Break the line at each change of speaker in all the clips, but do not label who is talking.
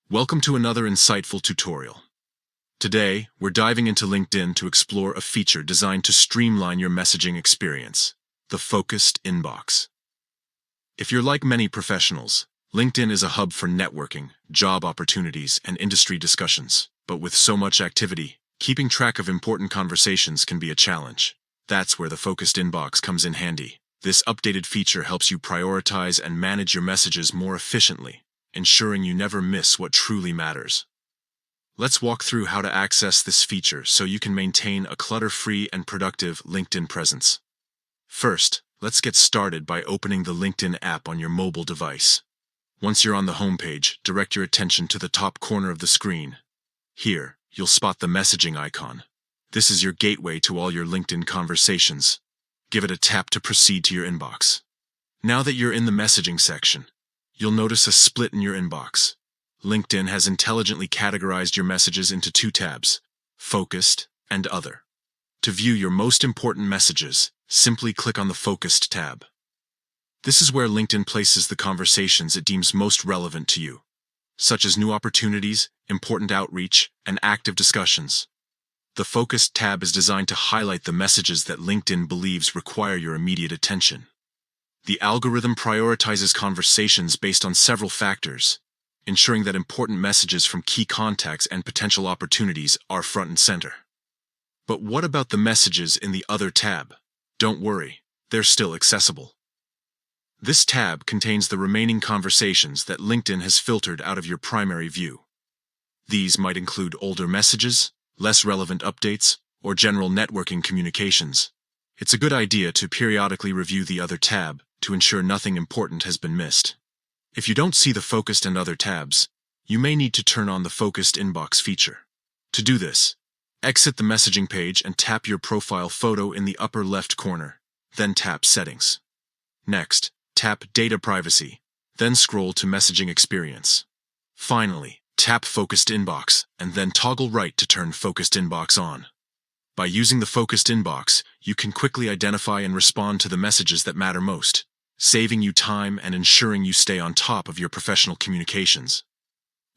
Welcome to another insightful tutorial. Today, we're diving into LinkedIn to explore a feature designed to streamline your messaging experience, the focused inbox. If you're like many professionals, LinkedIn is a hub for networking, job opportunities, and industry discussions. But with so much activity, keeping track of important conversations can be a challenge. That's where the focused inbox comes in handy. This updated feature helps you prioritize and manage your messages more efficiently, ensuring you never miss what truly matters. Let's walk through how to access this feature so you can maintain a clutter-free and productive LinkedIn presence. First, let's get started by opening the LinkedIn app on your mobile device. Once you're on the homepage, direct your attention to the top corner of the screen. Here, you'll spot the messaging icon. This is your gateway to all your LinkedIn conversations. Give it a tap to proceed to your inbox. Now that you're in the messaging section, you'll notice a split in your inbox. LinkedIn has intelligently categorized your messages into two tabs, Focused and Other. To view your most important messages, simply click on the Focused tab. This is where LinkedIn places the conversations it deems most relevant to you, such as new opportunities, important outreach, and active discussions. The Focused tab is designed to highlight the messages that LinkedIn believes require your immediate attention. The algorithm prioritizes conversations based on several factors, ensuring that important messages from key contacts and potential opportunities are front and center. But what about the messages in the Other tab? Don't worry, they're still accessible. This tab contains the remaining conversations that LinkedIn has filtered out of your primary view. These might include older messages, less relevant updates, or general networking communications. It's a good idea to periodically review the Other tab to ensure nothing important has been missed. If you don't see the Focused and Other tabs, you may need to turn on the Focused Inbox feature. To do this, exit the messaging page and tap your profile photo in the upper left corner, then tap Settings. Next, tap Data Privacy, then scroll to Messaging Experience. Finally, tap Focused Inbox and then toggle right to turn Focused Inbox on. By using the Focused Inbox, you can quickly identify and respond to the messages that matter most, saving you time and ensuring you stay on top of your professional communications.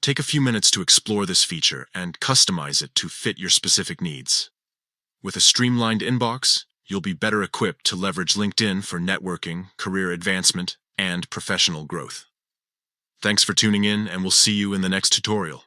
Take a few minutes to explore this feature and customize it to fit your specific needs. With a streamlined inbox, you'll be better equipped to leverage LinkedIn for networking, career advancement, and professional growth. Thanks for tuning in, and we'll see you in the next tutorial.